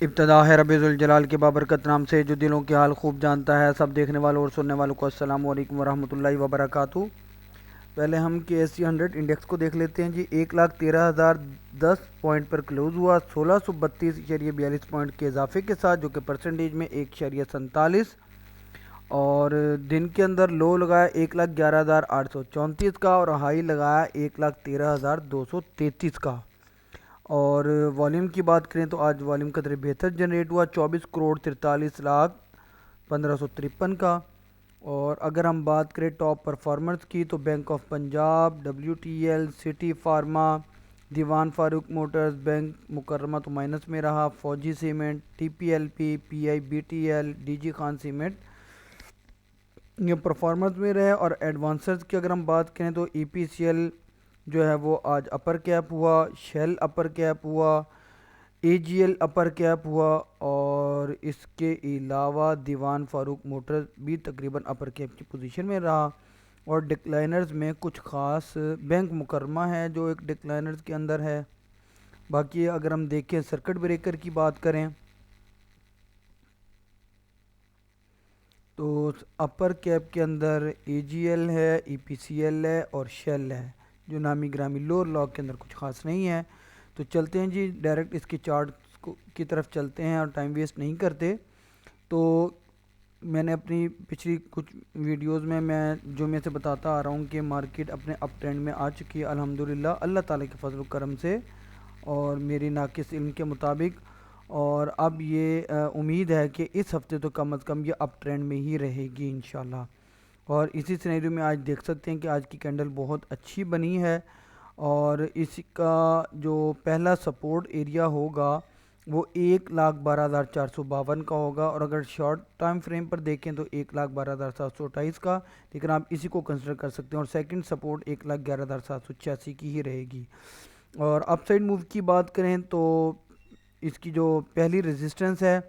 ابتدا ہے رب ذوالجلال کے بابرکت نام سے جو دلوں کے حال خوب جانتا ہے۔ سب دیکھنے والوں اور سننے والوں کو السلام علیکم ورحمۃ اللہ وبرکاتہ۔ پہلے ہم کے ایس سی 100 انڈیکس کو دیکھ لیتے ہیں جی۔ 1,13,010 پوائنٹ پر کلوز ہوا 1632.42 پوائنٹ کے اضافے کے ساتھ، جو کہ پرسنٹیج میں 1.47، اور دن کے اندر لو لگایا 1,11,834 کا اور ہائی لگایا 1,13,233 کا۔ اور والیوم کی بات کریں تو آج والیوم قدر بہتر جنریٹ ہوا 24,43,15,153 کا۔ اور اگر ہم بات کریں ٹاپ پرفارمرز کی تو bank of Punjab, WTL، city pharma, دیوان فاروق موٹرز، بینک مکرمہ تو مائنس میں رہا، فوجی cement, TPLP، PIBTL، DG Khan cement یہ پرفارمنس میں رہے۔ اور ایڈوانسرز کی اگر ہم بات کریں تو EPCL جو ہے وہ آج اپر کیپ ہوا، شیل اپر کیپ ہوا، AGL اپر کیپ ہوا، اور اس کے علاوہ دیوان فاروق موٹرز بھی تقریباً اپر کیپ کی پوزیشن میں رہا۔ اور ڈکلائنرز میں کچھ خاص بینک مکرمہ ہے جو ایک ڈکلائنرز کے اندر ہے۔ باقی اگر ہم دیکھیں سرکٹ بریکر کی بات کریں تو اپر کیپ کے اندر AGL ہے، EPCL ہے اور شیل ہے، جو نامی گرامی لوور لاک کے اندر کچھ خاص نہیں ہے۔ تو چلتے ہیں جی ڈائریکٹ اس کے چارٹ کی طرف چلتے ہیں اور ٹائم ویسٹ نہیں کرتے۔ تو میں نے اپنی پچھلی کچھ ویڈیوز میں سے بتاتا آ رہا ہوں کہ مارکیٹ اپنے اپ ٹرینڈ میں آ چکی ہے الحمدللہ اللہ تعالیٰ کے فضل و کرم سے اور میری ناقص علم کے مطابق۔ اور اب یہ امید ہے کہ اس ہفتے تو کم از کم یہ اپ ٹرینڈ میں ہی رہے گی انشاءاللہ۔ اور اسی سینیریو میں آج دیکھ سکتے ہیں کہ آج کی کینڈل بہت اچھی بنی ہے، اور اس کا جو پہلا سپورٹ ایریا ہوگا وہ 1,12,452 کا ہوگا، اور اگر شارٹ ٹائم فریم پر دیکھیں تو 1,12,728 کا، لیکن آپ اسی کو کنسیڈر کر سکتے ہیں۔ اور سیکنڈ سپورٹ 1,11,786 کی ہی رہے گی۔ اور اپ سائڈ موو کی بات کریں تو اس کی جو پہلی ریزسٹنس ہے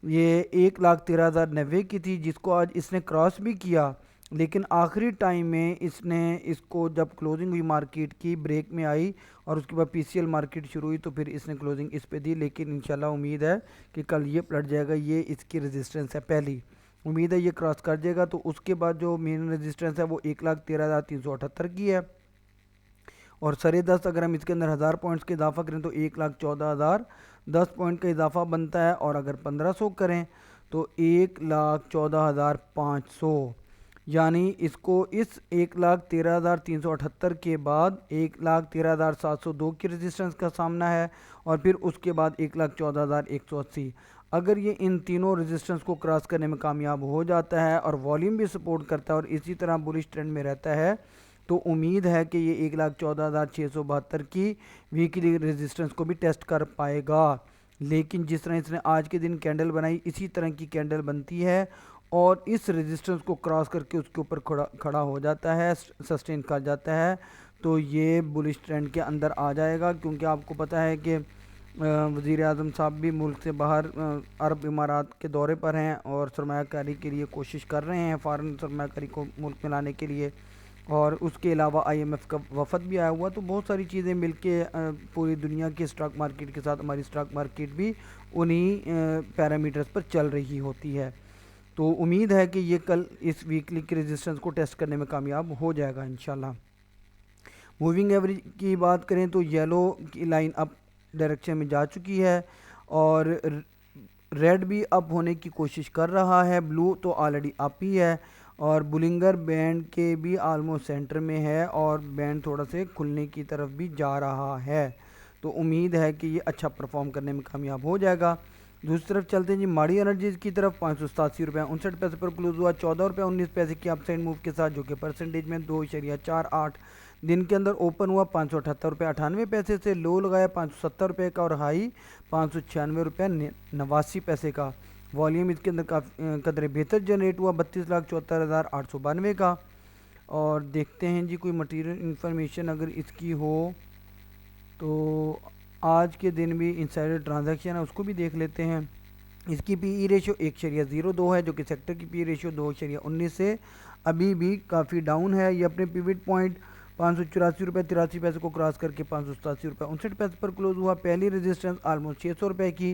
یہ 1,13,090 کی تھی، جس کو آج اس نے کراس بھی کیا، لیکن آخری ٹائم میں اس نے اس کو جب کلوزنگ ہوئی مارکیٹ کی بریک میں آئی اور اس کے بعد PCL مارکیٹ شروع ہوئی تو پھر اس نے کلوزنگ اس پہ دی، لیکن انشاءاللہ امید ہے کہ کل یہ پلٹ جائے گا۔ یہ اس کی ریزسٹنس ہے پہلی، امید ہے یہ کراس کر جائے گا۔ تو اس کے بعد جو مین ریزسٹنس ہے وہ 1,13,378 کی ہے، اور سرے 10 اگر ہم اس کے اندر 1000 پوائنٹس کے اضافہ کریں تو 1,14,010 پوائنٹ کا اضافہ بنتا ہے، اور اگر 1500 کریں تو 1,14,500، یعنی اس کو اس 1,13,378 کے بعد 1,13,702 کی ریزسٹنس کا سامنا ہے، اور پھر اس کے بعد 1,14,180۔ اگر یہ ان تینوں ریزسٹنس کو کراس کرنے میں کامیاب ہو جاتا ہے اور والیوم بھی سپورٹ کرتا ہے اور اسی طرح بولش ٹرینڈ میں رہتا ہے تو امید ہے کہ یہ 1,14,672 کی ویکلی ریزسٹنس کو بھی ٹیسٹ کر پائے گا۔ لیکن جس طرح اس نے آج کے دن کینڈل بنائی اسی طرح کی کینڈل بنتی ہے اور اس ریزسٹنس کو کراس کر کے اس کے اوپر کھڑا ہو جاتا ہے، سسٹین کر جاتا ہے، تو یہ بلش ٹرینڈ کے اندر آ جائے گا۔ کیونکہ آپ کو پتہ ہے کہ وزیر اعظم صاحب بھی ملک سے باہر عرب امارات کے دورے پر ہیں اور سرمایہ کاری کے لیے کوشش کر رہے ہیں، فارن سرمایہ کاری کو ملک میں لانے کے لیے، اور اس کے علاوہ IMF کا وفد بھی آیا ہوا، تو بہت ساری چیزیں مل کے پوری دنیا کے اسٹاک مارکیٹ کے ساتھ ہماری اسٹاک مارکیٹ بھی انہی پیرامیٹرز پر چل رہی ہوتی ہے۔ تو امید ہے کہ یہ کل اس ویکلی کی ریزسٹنس کو ٹیسٹ کرنے میں کامیاب ہو جائے گا انشاءاللہ۔ موونگ ایوریج کی بات کریں تو یلو کی لائن اپ ڈائریکشن میں جا چکی ہے اور ریڈ بھی اپ ہونے کی کوشش کر رہا ہے، بلو تو آلریڈی اپ ہی ہے، اور بولنگر بینڈ کے بھی آلموسٹ سینٹر میں ہے اور بینڈ تھوڑا سے کھلنے کی طرف بھی جا رہا ہے، تو امید ہے کہ یہ اچھا پرفارم کرنے میں کامیاب ہو جائے گا۔ دوسری طرف چلتے ہیں جی ماڑی انرجیز کی طرف، 587.59 پر کلوز ہوا 14 روپے 19 پیسے کی اپ سائڈ موو کے ساتھ، جو کہ پرسنٹیج میں 2.48۔ دن کے اندر اوپن ہوا 578.98 سے، لو لگایا 570 کا اور ہائی 596.89 کا۔ والیوم اس کے اندر قدر بہتر جنریٹ ہوا 32,74,892 کا۔ اور دیکھتے ہیں جی کوئی مٹیریل انفارمیشن اگر اس کی ہو تو آج کے دن بھی انسائڈر ٹرانزیکشن ہے، اس کو بھی دیکھ لیتے ہیں۔ اس کی PE ریشو 1.02 ہے، جو کہ سیکٹر کی PE ریشو 2.19 سے ابھی بھی کافی ڈاؤن ہے۔ یہ اپنے پیوٹ پوائنٹ 584.83 کو کراس کر کے 587.59 پر کلوز ہوا۔ پہلی ریزسٹنس آلموسٹ 600 روپے کی،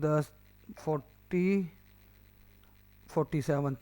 10 47